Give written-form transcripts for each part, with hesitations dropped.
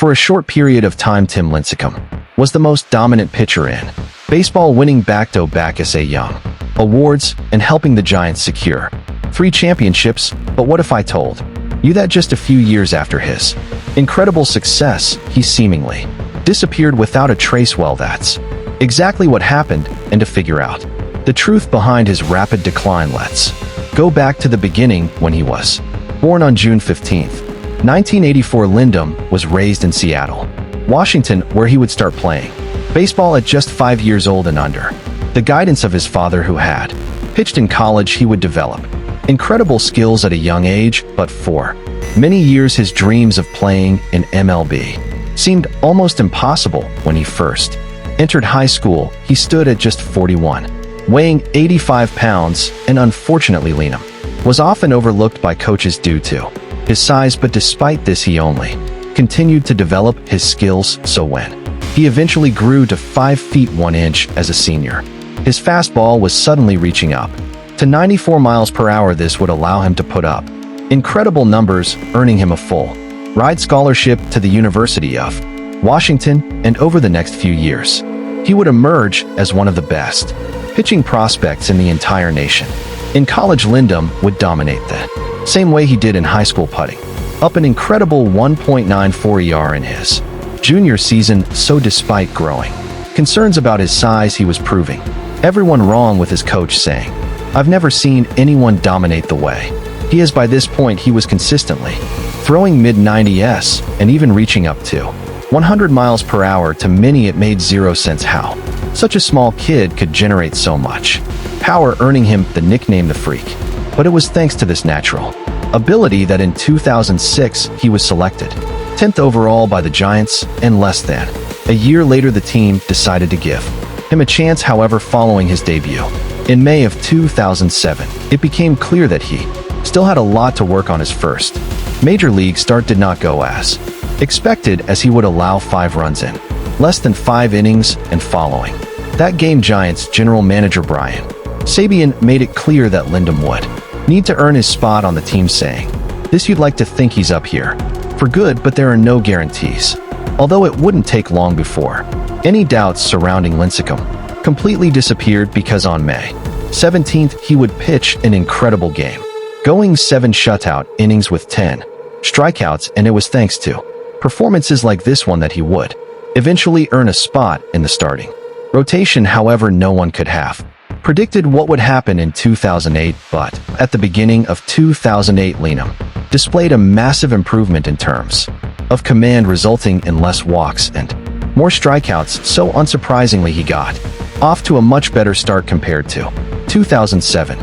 For a short period of time, Tim Lincecum was the most dominant pitcher in baseball, winning back-to-back Cy Young awards and helping the Giants secure 3 championships. But what if I told you that just a few years after his incredible success, he seemingly disappeared without a trace? Well, that's exactly what happened, and to figure out the truth behind his rapid decline, let's go back to the beginning when he was born on June 15th, 1984. Lincecum was raised in Seattle, Washington, where he would start playing baseball at just 5 years old, and under the guidance of his father, who had pitched in college, he would develop incredible skills at a young age. But for many years, his dreams of playing in MLB seemed almost impossible. When he first entered high school, he stood at just 41, weighing 85 pounds, and unfortunately Lincecum was often overlooked by coaches due to his size. But despite this, he only continued to develop his skills. So when he eventually grew to 5 feet 1 inch as a senior, his fastball was suddenly reaching up to 94 miles per hour. This would allow him to put up incredible numbers, earning him a full ride scholarship to the University of Washington, and over the next few years, he would emerge as one of the best pitching prospects in the entire nation. In college, Lincecum would dominate the same way he did in high school, putting up an incredible 1.94 ER in his junior season. So despite growing concerns about his size, he was proving everyone wrong, with his coach saying, "I've never seen anyone dominate the way he is." By this point, he was consistently throwing mid-90s and even reaching up to 100 miles per hour. To many, it made zero sense how such a small kid could generate so much power, earning him the nickname the Freak. But it was thanks to this natural ability that in 2006 he was selected 10th overall by the Giants, and less than a year later the team decided to give him a chance. However, following his debut in May of 2007, it became clear that he still had a lot to work on. His first major league start did not go as expected, as he would allow 5 runs in less than 5 innings, and following that game, Giants general manager Brian Sabean made it clear that Lincecum would need to earn his spot on the team, saying, "This, you'd like to think he's up here for good, but there are no guarantees." Although it wouldn't take long before any doubts surrounding Lincecum completely disappeared, because on May 17th he would pitch an incredible game, going 7 shutout innings with 10 strikeouts, and it was thanks to performances like this one that he would eventually earn a spot in the starting rotation. However, no one could have predicted what would happen in 2008, but at the beginning of 2008, Lincecum displayed a massive improvement in terms of command, resulting in less walks and more strikeouts. So unsurprisingly, he got off to a much better start compared to 2007,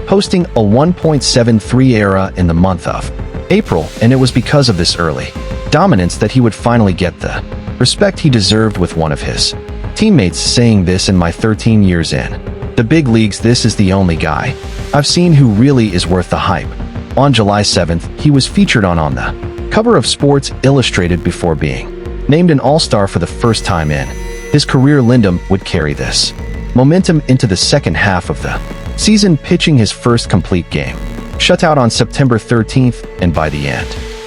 posting a 1.73 ERA in the month of April, and it was because of this early dominance that he would finally get the respect he deserved, with one of his teammates saying this, "In my 13 years in the big leagues, this is the only guy I've seen who really is worth the hype." On July 7th, he was featured on the cover of Sports Illustrated before being named an All-Star for the first time in his career. Lincecum would carry this momentum into the second half of the season, pitching his first complete game shutout on September 13th, and by the end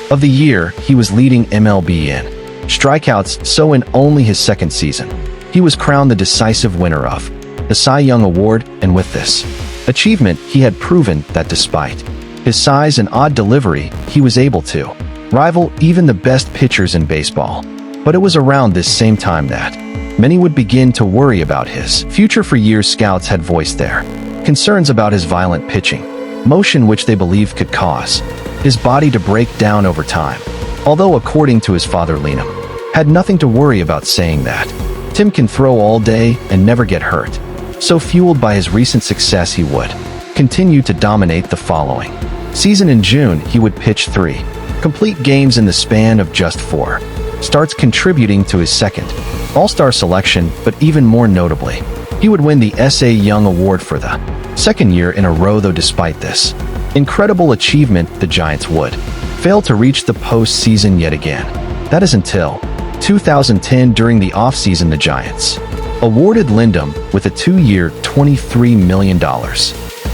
of the year, he was leading MLB in strikeouts. So in only his second season, he was crowned the decisive winner of the Cy Young Award, and with this achievement, he had proven that despite his size and odd delivery, he was able to rival even the best pitchers in baseball. But it was around this same time that many would begin to worry about his future. For years, scouts had voiced their concerns about his violent pitching motion, which they believed could cause his body to break down over time. Although according to his father, Lincecum had nothing to worry about, saying that Tim can throw all day and never get hurt. So fueled by his recent success, he would continue to dominate the following season. In June, he would pitch 3 complete games in the span of just 4 starts, contributing to his second All-Star selection. But even more notably, he would win the Cy Young Award for the second year in a row. Though despite this incredible achievement, the Giants would fail to reach the postseason yet again. That is until 2010. During the offseason, the Giants awarded Lincecum with a 2-year, $23 million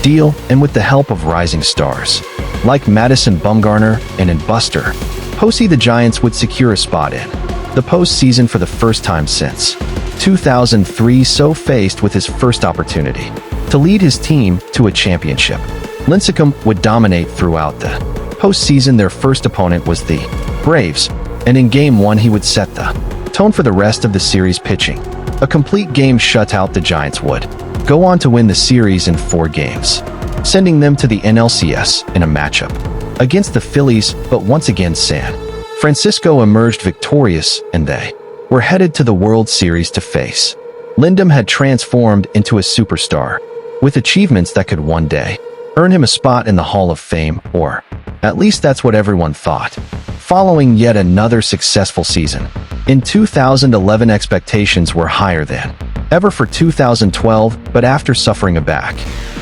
deal, and with the help of rising stars like Madison Bumgarner and Buster Posey the Giants would secure a spot in the postseason for the first time since 2003, so faced with his first opportunity to lead his team to a championship. Lincecum would dominate throughout the postseason. Their first opponent was the Braves, and in Game 1 he would set the tone for the rest of the series, pitching a complete game shutout. The Giants would go on to win the series in 4 games, sending them to the NLCS in a matchup against the Phillies, but once again San Francisco emerged victorious, and they were headed to the World Series to face. Lindom had transformed into a superstar, with achievements that could one day earn him a spot in the Hall of Fame, or at least that's what everyone thought. Following yet another successful season, in 2011 expectations were higher than ever for 2012, but after suffering a back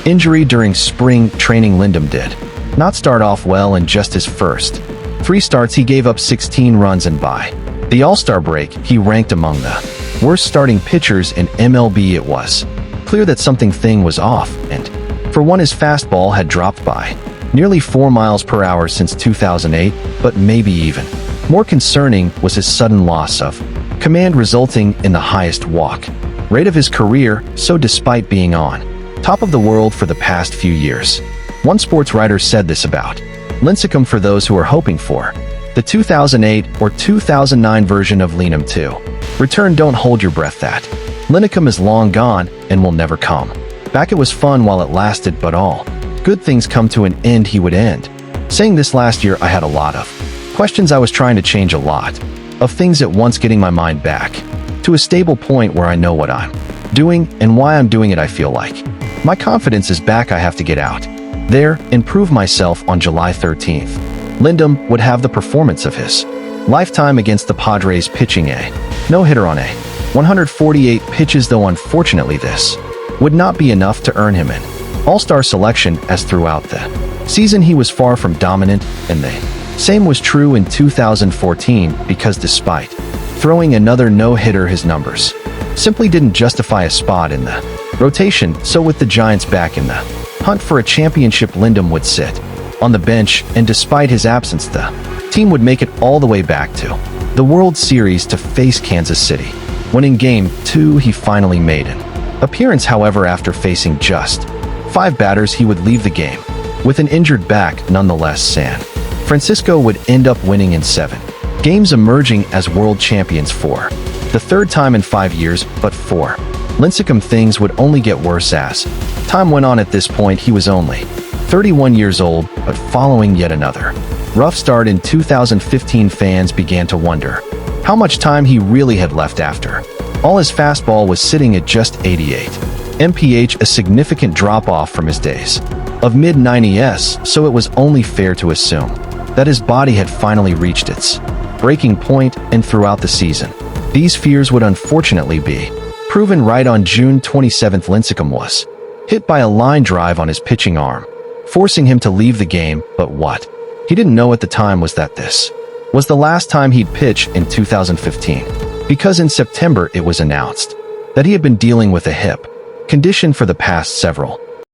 injury during spring training, Lindom did not start off well. In just his first 3 starts he gave up 16 runs, and by the All-Star break he ranked among the worst starting pitchers in MLB. It was clear that something was off, and for one, his fastball had dropped by nearly 4 miles per hour since 2008, but maybe even more concerning was his sudden loss of command, resulting in the highest walk rate of his career. So despite being on top of the world for the past few years, one sports writer said this about Lincecum: for those who are hoping for the 2008 or 2009 version of Lincecum to return, don't hold your breath. That Lincecum is long gone and will never come back. It was fun while it lasted, but all good things come to an end. He would end saying this: last year I had a lot of questions. I was trying to change a lot of things at once, getting my mind back to a stable point where I know what I'm doing and why I'm doing it. I feel like my confidence is back. I have to get out there and prove myself. On July 13th, Lindom would have the performance of his lifetime against the Padres, pitching a no-hitter on a 148 pitches, though unfortunately this would not be enough to earn him an All-Star selection, as throughout the season he was far from dominant, and the same was true in 2014, because despite throwing another no-hitter, his numbers simply didn't justify a spot in the rotation. So with the Giants back in the hunt for a championship, Lindom would sit on the bench, and despite his absence, the team would make it all the way back to the World Series to face Kansas City, when in Game 2 he finally made an appearance. However, after facing just 5 batters, he would leave the game with an injured back. Nonetheless, San Francisco would end up winning in 7 games, emerging as world champions for the 3rd time in 5 years. But for Lincecum, things would only get worse as time went on. At this point he was only 31 years old, but following yet another rough start in 2015, fans began to wonder how much time he really had left. After all, his fastball was sitting at just 88 mph, a significant drop-off from his days of mid-90s, so it was only fair to assume that his body had finally reached its breaking point. And throughout the season, these fears would unfortunately be proven right. On June 27th, Lincecum was hit by a line drive on his pitching arm, forcing him to leave the game. But what he didn't know at the time was that this was the last time he'd pitch in 2015, because in September it was announced that he had been dealing with a hip condition for the past several